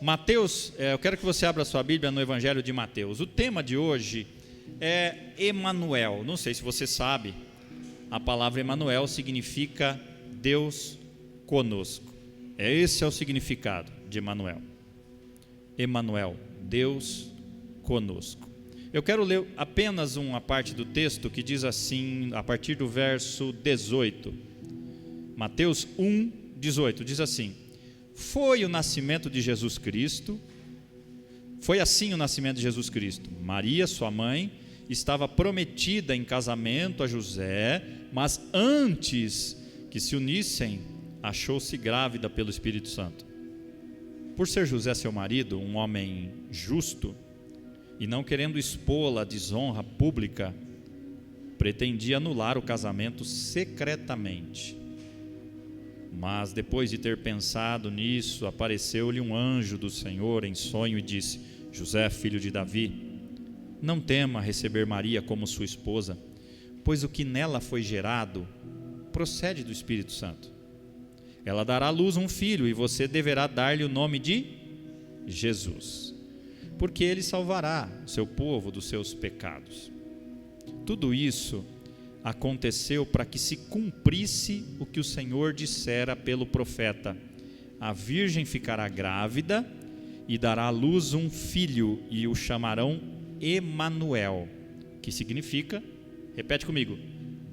Mateus, eu quero que você abra sua Bíblia no Evangelho de Mateus. O tema de hoje é Emanuel. Não sei se você sabe, a palavra Emanuel significa Deus conosco. Esse é o significado de Emanuel. Emanuel, Deus conosco. Eu quero ler apenas uma parte do texto que diz assim, a partir do verso 18. Mateus 1, 18, diz assim: Foi o nascimento de Jesus Cristo, foi assim o nascimento de Jesus Cristo. Maria, sua mãe, estava prometida em casamento a José, mas antes que se unissem, achou-se grávida pelo Espírito Santo. Por ser José seu marido, um homem justo, e não querendo expô-la à desonra pública, pretendia anular o casamento secretamente. Mas depois de ter pensado nisso, apareceu-lhe um anjo do Senhor em sonho e disse: José, filho de Davi, não tema receber Maria como sua esposa, pois o que nela foi gerado procede do Espírito Santo. Ela dará à luz um filho e você deverá dar-lhe o nome de Jesus, porque ele salvará o seu povo dos seus pecados. Tudo isso aconteceu para que se cumprisse o que o Senhor dissera pelo profeta: a virgem ficará grávida e dará à luz um filho e o chamarão Emanuel, que significa, repete comigo,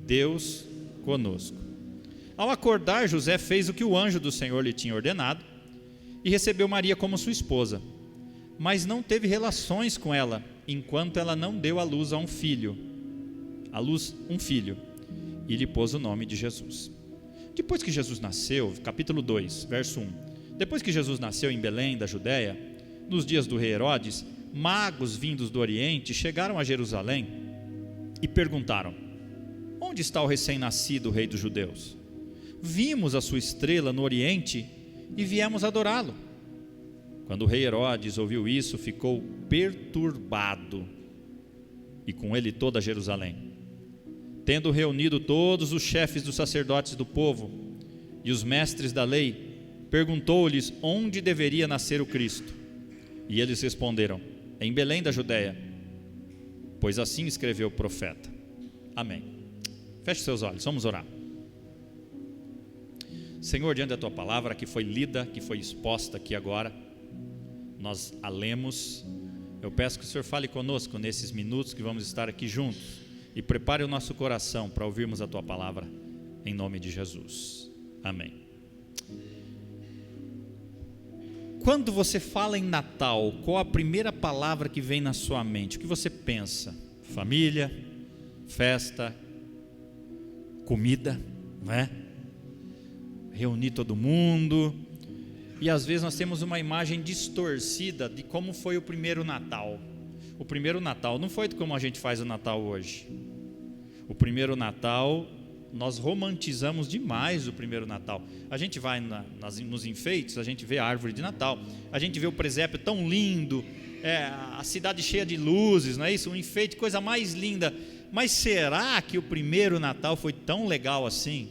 Deus conosco. Ao acordar, José fez o que o anjo do Senhor lhe tinha ordenado e recebeu Maria como sua esposa, mas não teve relações com ela enquanto ela não deu à luz um filho, e lhe pôs o nome de Jesus. Depois que Jesus nasceu, capítulo 2, verso 1, depois que Jesus nasceu em Belém da Judéia, nos dias do rei Herodes, magos vindos do Oriente chegaram a Jerusalém e perguntaram: onde está o recém-nascido rei dos judeus? Vimos a sua estrela no Oriente e viemos adorá-lo. Quando o rei Herodes ouviu isso, ficou perturbado, e com ele toda Jerusalém. Tendo reunido todos os chefes dos sacerdotes do povo e os mestres da lei, perguntou-lhes onde deveria nascer o Cristo. E eles responderam: em Belém da Judéia, pois assim escreveu o profeta. Amém. Feche seus olhos, vamos orar. Senhor, diante da Tua palavra que foi lida, que foi exposta aqui agora, nós a lemos. Eu peço que o Senhor fale conosco nesses minutos que vamos estar aqui juntos e prepare o nosso coração para ouvirmos a Tua palavra, em nome de Jesus. Amém. Quando você fala em Natal, qual a primeira palavra que vem na sua mente? O que você pensa? Família, festa, comida, não é? Reunir todo mundo. E às vezes nós temos uma imagem distorcida de como foi o primeiro Natal. O primeiro Natal não foi como a gente faz o Natal hoje. O primeiro Natal, nós romantizamos demais o primeiro Natal. A gente vai nos enfeites, a gente vê a árvore de Natal, a gente vê o presépio tão lindo, a cidade cheia de luzes, não é isso? Um enfeite, coisa mais linda. Mas será que o primeiro Natal foi tão legal assim?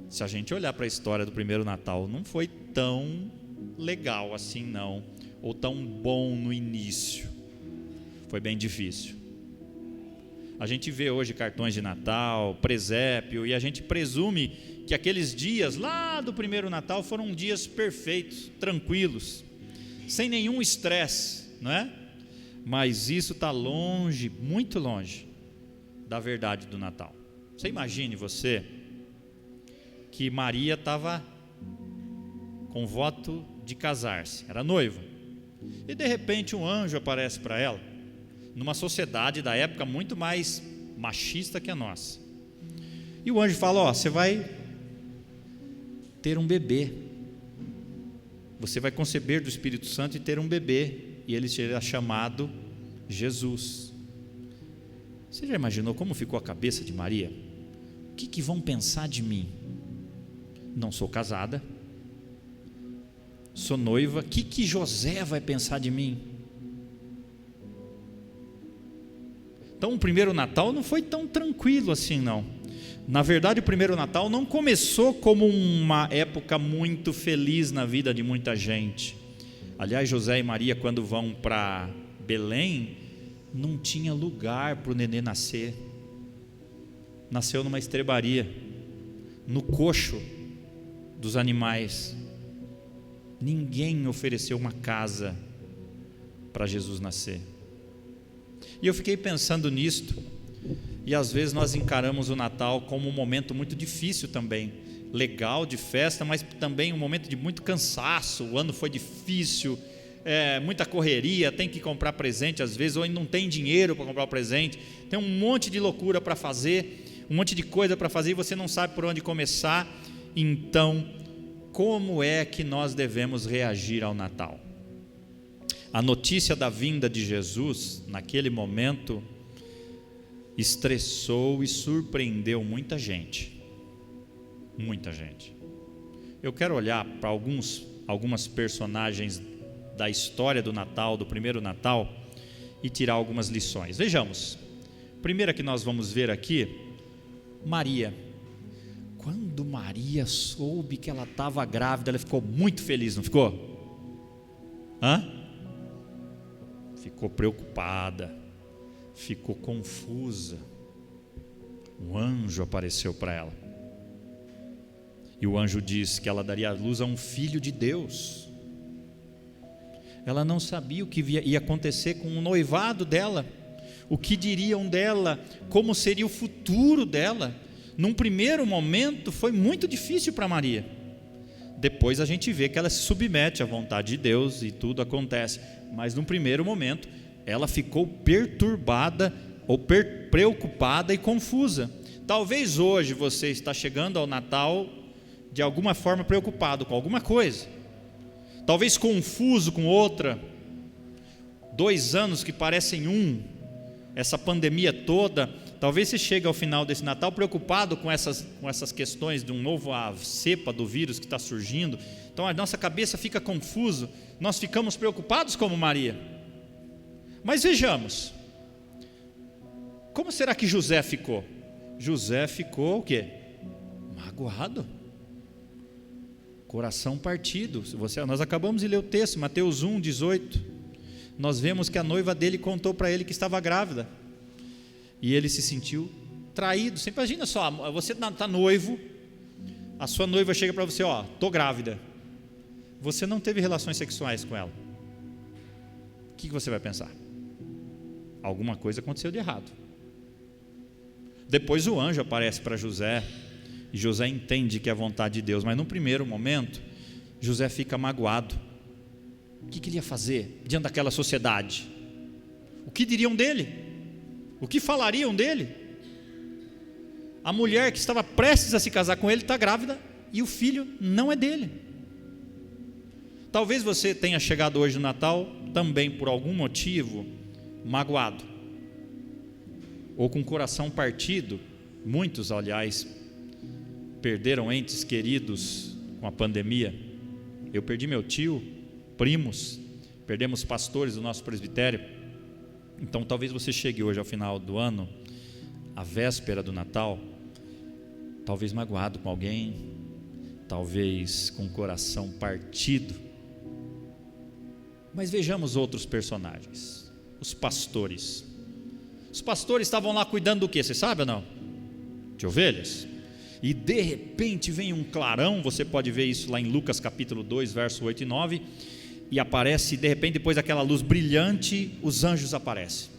Se a gente olhar para a história do primeiro Natal, não foi tão legal assim não, ou tão bom no início. Foi bem difícil. A gente vê hoje cartões de Natal, presépio, e a gente presume que aqueles dias lá do primeiro Natal foram dias perfeitos, tranquilos, sem nenhum estresse, não é? Mas isso está longe, muito longe da verdade do Natal. Você imagine você que Maria estava com voto de casar-se, era noiva, e de repente um anjo aparece para ela, numa sociedade da época muito mais machista que a nossa, e o anjo fala: você vai ter um bebê, você vai conceber do Espírito Santo e ter um bebê, e ele será chamado Jesus. Você já imaginou como ficou a cabeça de Maria? O que vão pensar de mim? Não sou casada, sou noiva, o que José vai pensar de mim? Então o primeiro Natal não foi tão tranquilo assim não. Na verdade, o primeiro Natal não começou como uma época muito feliz na vida de muita gente. Aliás, José e Maria, quando vão para Belém, não tinha lugar para o nenê nascer. Nasceu numa estrebaria, no coxo dos animais. Ninguém ofereceu uma casa para Jesus nascer. E eu fiquei pensando nisto, e às vezes nós encaramos o Natal como um momento muito difícil também, legal, de festa, mas também um momento de muito cansaço. O ano foi difícil, muita correria, tem que comprar presente às vezes, ou não tem dinheiro para comprar o presente, tem um monte de loucura para fazer, um monte de coisa para fazer, e você não sabe por onde começar. Então, como é que nós devemos reagir ao Natal? A notícia da vinda de Jesus, naquele momento, estressou e surpreendeu muita gente. Muita gente. Eu quero olhar para algumas personagens da história do Natal, do primeiro Natal, e tirar algumas lições. Vejamos. Primeira que nós vamos ver aqui, Maria. Quando Maria soube que ela estava grávida, ela ficou muito feliz, não ficou? Ficou preocupada, ficou confusa. Um anjo apareceu para ela, e o anjo disse que ela daria à luz a um filho de Deus. Ela não sabia o que ia acontecer com o noivado dela, o que diriam dela, como seria o futuro dela. Num primeiro momento foi muito difícil para Maria. Depois a gente vê que ela se submete à vontade de Deus e tudo acontece. Mas num primeiro momento ela ficou perturbada ou preocupada e confusa. Talvez hoje você está chegando ao Natal de alguma forma preocupado com alguma coisa, talvez confuso com outra. 2 anos que parecem essa pandemia toda. Talvez você chegue ao final desse Natal preocupado com essas questões de um novo cepa do vírus que está surgindo. Então a nossa cabeça fica confusa, nós ficamos preocupados como Maria. Mas vejamos, como será que José ficou? José ficou o quê? Magoado, coração partido. Nós acabamos de ler o texto, Mateus 1:18. Nós vemos que a noiva dele contou para ele que estava grávida, e ele se sentiu traído. Você imagina só, você está noivo, a sua noiva chega para você: estou grávida. Você não teve relações sexuais com ela. O que você vai pensar? Alguma coisa aconteceu de errado. Depois o anjo aparece para José, e José entende que é a vontade de Deus, mas no primeiro momento José fica magoado. O que ele ia fazer diante daquela sociedade? O que diriam dele? O que falariam dele? A mulher que estava prestes a se casar com ele está grávida, e o filho não é dele. Talvez você tenha chegado hoje no Natal também por algum motivo magoado, ou com o coração partido. Muitos, aliás, perderam entes queridos com a pandemia. Eu perdi meu tio, primos, perdemos pastores do nosso presbitério. Então talvez você chegue hoje ao final do ano, à véspera do Natal, talvez magoado com alguém, talvez com o coração partido. Mas vejamos outros personagens. Os pastores. Os pastores estavam lá cuidando do quê? Você sabe ou não? De ovelhas. E de repente vem um clarão. Você pode ver isso lá em Lucas capítulo 2, verso 8 e 9. E aparece, de repente, depois daquela luz brilhante, os anjos aparecem.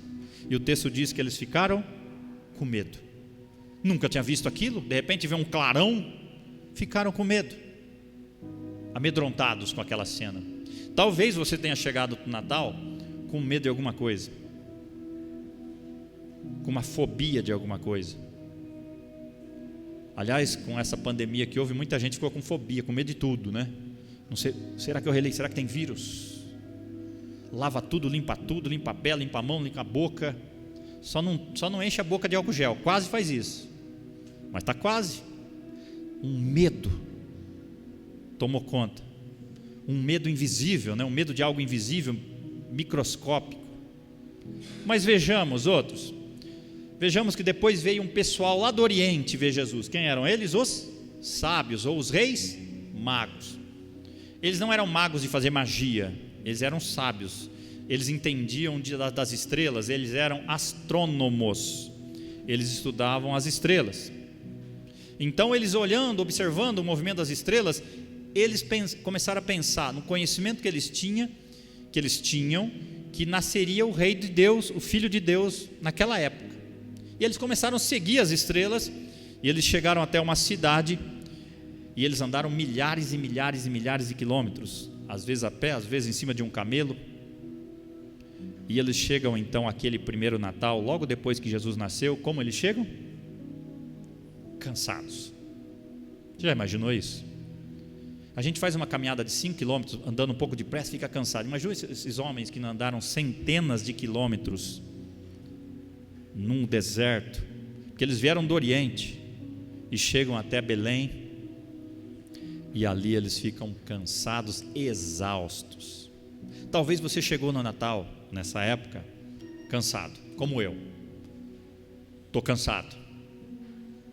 E o texto diz que eles ficaram com medo. Nunca tinha visto aquilo. De repente vem um clarão, ficaram com medo, amedrontados com aquela cena. Talvez você tenha chegado no Natal com medo de alguma coisa, com uma fobia de alguma coisa. Aliás, com essa pandemia que houve, muita gente ficou com fobia, com medo de tudo, né? Não sei, será que eu relei? Será que tem vírus? Lava tudo, limpa a pele, limpa a mão, limpa a boca. Só não enche a boca de álcool gel. Quase faz isso, mas está quase. Um medo tomou conta. Um medo invisível, né? Um medo de algo invisível, microscópico. Mas vejamos outros. Vejamos que depois veio um pessoal lá do Oriente ver Jesus. Quem eram eles? Os sábios, ou os reis magos. Eles não eram magos de fazer magia, eles eram sábios. Eles entendiam das estrelas, eles eram astrônomos. Eles estudavam as estrelas. Então eles olhando, observando o movimento das estrelas, eles começaram a pensar no conhecimento que eles tinham, que nasceria o rei de Deus, o filho de Deus naquela época. E eles começaram a seguir as estrelas, e eles chegaram até uma cidade, e eles andaram milhares e milhares e milhares de quilômetros, às vezes a pé, às vezes em cima de um camelo. E eles chegam então àquele primeiro Natal, logo depois que Jesus nasceu. Como eles chegam? Cansados. Já imaginou isso? A gente faz uma caminhada de 5 quilômetros, andando um pouco depressa, fica cansado. Imagina esses homens que não andaram centenas de quilômetros num deserto, porque eles vieram do Oriente e chegam até Belém, e ali eles ficam cansados, exaustos. Talvez você chegou no Natal, nessa época, cansado, como eu. Estou cansado,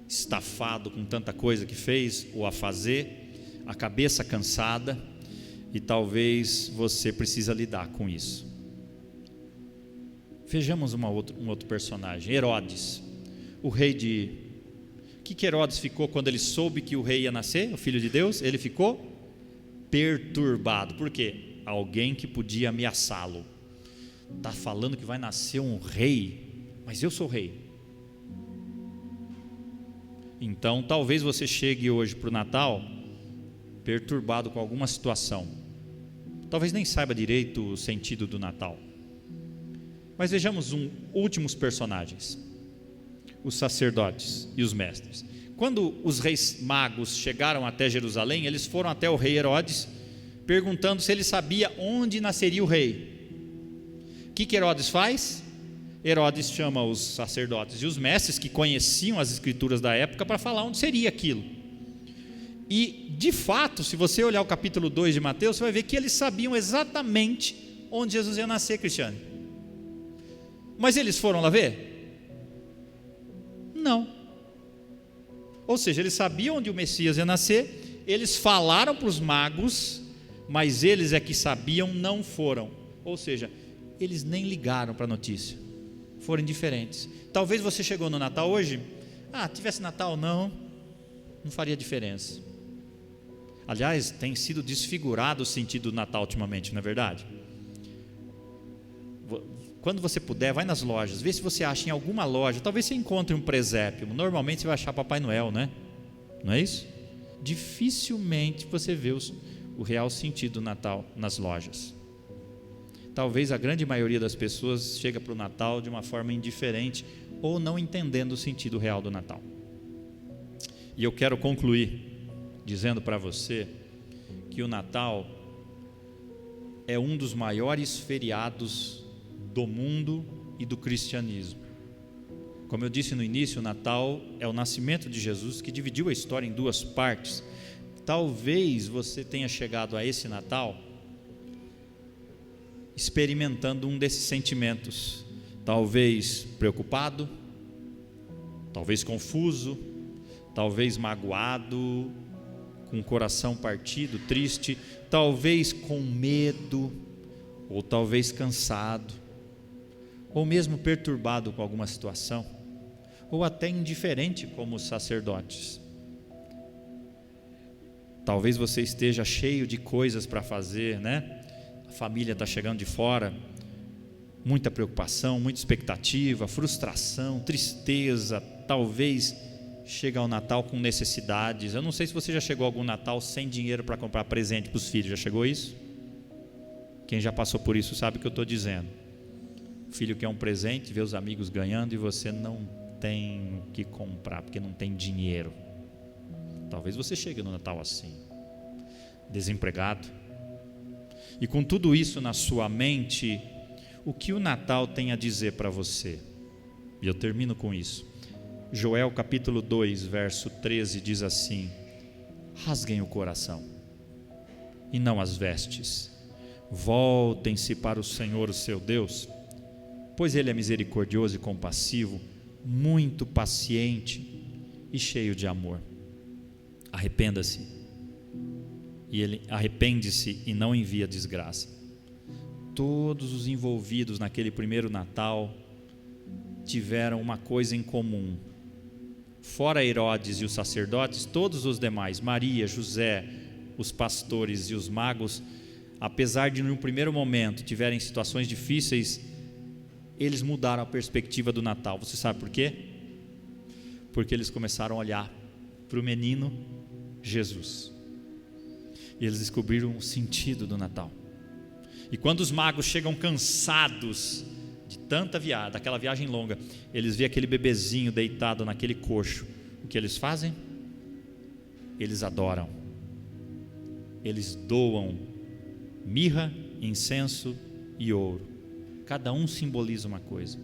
estafado com tanta coisa que fez ou a fazer, a cabeça cansada, e talvez você precisa lidar com isso. Vejamos um outro personagem, Herodes, o rei de... O que Herodes ficou quando ele soube que o rei ia nascer, o filho de Deus? Ele ficou perturbado. Por quê? Alguém que podia ameaçá-lo. Está falando que vai nascer um rei, mas eu sou rei. Então talvez você chegue hoje para o Natal perturbado com alguma situação. Talvez nem saiba direito o sentido do Natal. Mas vejamos últimos personagens: os sacerdotes e os mestres. Quando os reis magos chegaram até Jerusalém, eles foram até o rei Herodes, perguntando se ele sabia onde nasceria o rei. O que Herodes faz? Herodes chama os sacerdotes e os mestres que conheciam as escrituras da época para falar onde seria aquilo. E de fato, se você olhar o capítulo 2 de Mateus, você vai ver que eles sabiam exatamente onde Jesus ia nascer, Cristiane. Mas eles foram lá ver? Não. Ou seja, eles sabiam onde o Messias ia nascer, eles falaram para os magos, mas eles é que sabiam, não foram. Ou seja, eles nem ligaram para a notícia, foram indiferentes. Talvez você chegou no Natal hoje, tivesse Natal não faria diferença. Aliás, tem sido desfigurado o sentido do Natal ultimamente, não é verdade? Quando você puder, vai nas lojas, vê se você acha em alguma loja, talvez você encontre um presépio. Normalmente você vai achar Papai Noel, né? Não é isso? Dificilmente você vê o real sentido do Natal nas lojas. Talvez a grande maioria das pessoas chega para o Natal de uma forma indiferente ou não entendendo o sentido real do Natal. E eu quero concluir dizendo para você que o Natal é um dos maiores feriados do mundo e do cristianismo. Como eu disse no início, o Natal é o nascimento de Jesus, que dividiu a história em duas partes. Talvez você tenha chegado a esse Natal experimentando um desses sentimentos, talvez preocupado, talvez confuso, talvez magoado, com o coração partido, triste, talvez com medo, ou talvez cansado, ou mesmo perturbado com alguma situação, ou até indiferente como os sacerdotes. Talvez você esteja cheio de coisas para fazer, né? A família está chegando de fora, muita preocupação, muita expectativa, frustração, tristeza, talvez chega ao Natal com necessidades. Eu não sei se você já chegou a algum Natal sem dinheiro para comprar presente para os filhos, já chegou isso? Quem já passou por isso sabe o que eu estou dizendo. O filho quer um presente, vê os amigos ganhando e você não tem o que comprar, porque não tem dinheiro. Talvez você chegue no Natal assim, desempregado, e com tudo isso na sua mente, o que o Natal tem a dizer para você? E eu termino com isso. Joel capítulo 2, verso 13 diz assim: rasguem o coração e não as vestes, voltem-se para o Senhor, o seu Deus, pois Ele é misericordioso e compassivo, muito paciente e cheio de amor. Arrependa-se. E ele arrepende-se e não envia desgraça. Todos os envolvidos naquele primeiro Natal tiveram uma coisa em comum. Fora Herodes e os sacerdotes, todos os demais, Maria, José, os pastores e os magos, apesar de no primeiro momento tiverem situações difíceis, eles mudaram a perspectiva do Natal. Você sabe por quê? Porque eles começaram a olhar para o menino Jesus. E eles descobriram o sentido do Natal. E quando os magos chegam cansados de tanta viagem, daquela viagem longa, eles veem aquele bebezinho deitado naquele coxo. O que eles fazem? Eles adoram. Eles doam mirra, incenso e ouro. Cada um simboliza uma coisa.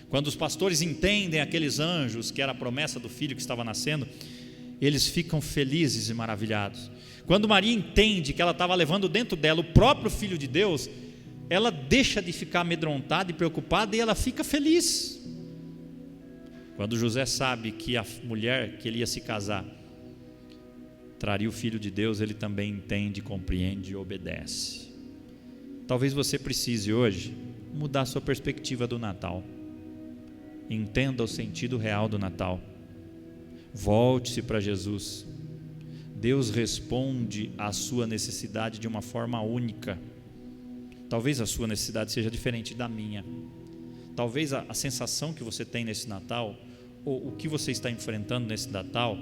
Quando os pastores entendem aqueles anjos, que era a promessa do filho que estava nascendo, eles ficam felizes e maravilhados. Quando Maria entende que ela estava levando dentro dela o próprio Filho de Deus, ela deixa de ficar amedrontada e preocupada e ela fica feliz. Quando José sabe que a mulher que ele ia se casar traria o Filho de Deus, ele também entende, compreende e obedece. Talvez você precise hoje mudar a sua perspectiva do Natal. Entenda o sentido real do Natal. Volte-se para Jesus. Deus responde à sua necessidade de uma forma única. Talvez a sua necessidade seja diferente da minha. Talvez a sensação que você tem nesse Natal, ou o que você está enfrentando nesse Natal,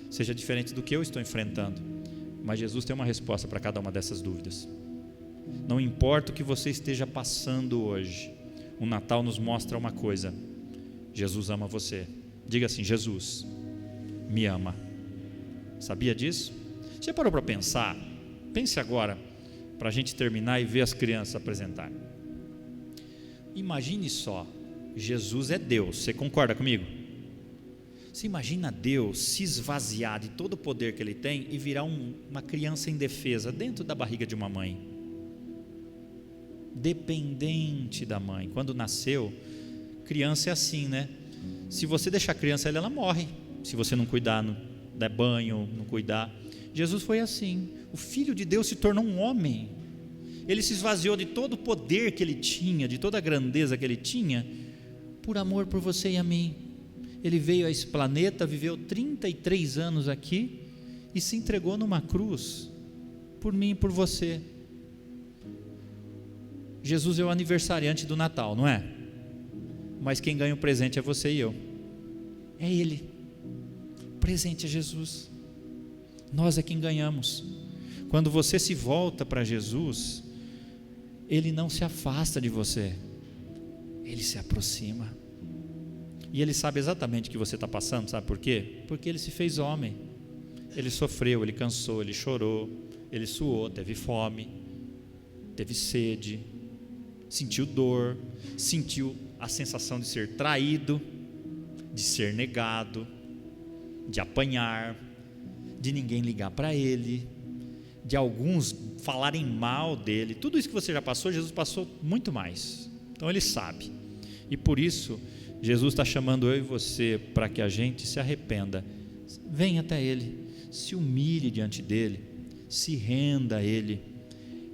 seja diferente do que eu estou enfrentando. Mas Jesus tem uma resposta para cada uma dessas dúvidas. Não importa o que você esteja passando hoje, o Natal nos mostra uma coisa: Jesus ama você. Diga assim: Jesus me ama. Sabia disso? Você parou para pensar? Pense agora, para a gente terminar e ver as crianças apresentarem. Imagine só, Jesus é Deus, você concorda comigo? Você imagina Deus se esvaziar de todo o poder que Ele tem e virar uma criança indefesa dentro da barriga de uma mãe, dependente da mãe. Quando nasceu, criança é assim, né? Se você deixar a criança, ela morre, se você não cuidar, não der banho, não cuidar. Jesus foi assim. O Filho de Deus se tornou um homem. Ele se esvaziou de todo o poder que Ele tinha, de toda a grandeza que Ele tinha, por amor por você e a mim. Ele veio a esse planeta, viveu 33 anos aqui e se entregou numa cruz por mim e por você. Jesus é o aniversariante do Natal, não é? Mas quem ganha o presente é você e eu. É Ele. O presente é Jesus. Nós é quem ganhamos. Quando você se volta para Jesus, Ele não se afasta de você, Ele se aproxima. E Ele sabe exatamente o que você está passando, sabe por quê? Porque Ele se fez homem. Ele sofreu, Ele cansou, Ele chorou, Ele suou, teve fome, teve sede, sentiu dor, sentiu a sensação de ser traído, de ser negado, de apanhar, de ninguém ligar para Ele, de alguns falarem mal dele. Tudo isso que você já passou, Jesus passou muito mais. Então Ele sabe. E por isso Jesus está chamando eu e você para que a gente se arrependa. Venha até Ele, se humilhe diante dEle, se renda a Ele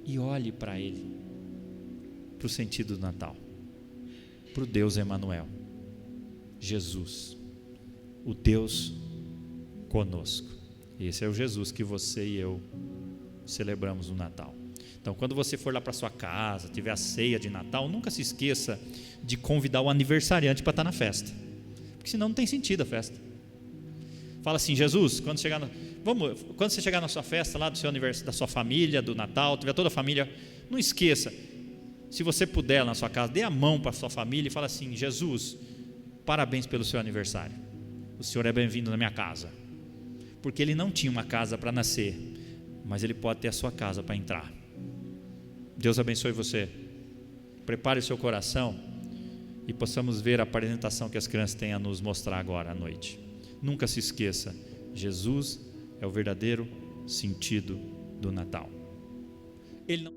e olhe para Ele, para o sentido do Natal, para o Deus Emanuel, Jesus, o Deus conosco. Esse é o Jesus que você e eu celebramos no Natal. Então, quando você for lá para sua casa, tiver a ceia de Natal, nunca se esqueça de convidar o aniversariante para estar na festa, porque senão não tem sentido a festa. Fala assim: Jesus, quando você chegar na sua festa lá do seu aniversário, da sua família, do Natal, tiver toda a família, não esqueça, se você puder na sua casa, dê a mão para a sua família e fala assim: Jesus, parabéns pelo seu aniversário, o Senhor é bem-vindo na minha casa. Porque Ele não tinha uma casa para nascer, mas Ele pode ter a sua casa para entrar. Deus abençoe você. Prepare o seu coração e possamos ver a apresentação que as crianças têm a nos mostrar agora à noite. Nunca se esqueça, Jesus é o verdadeiro sentido do Natal. Ele não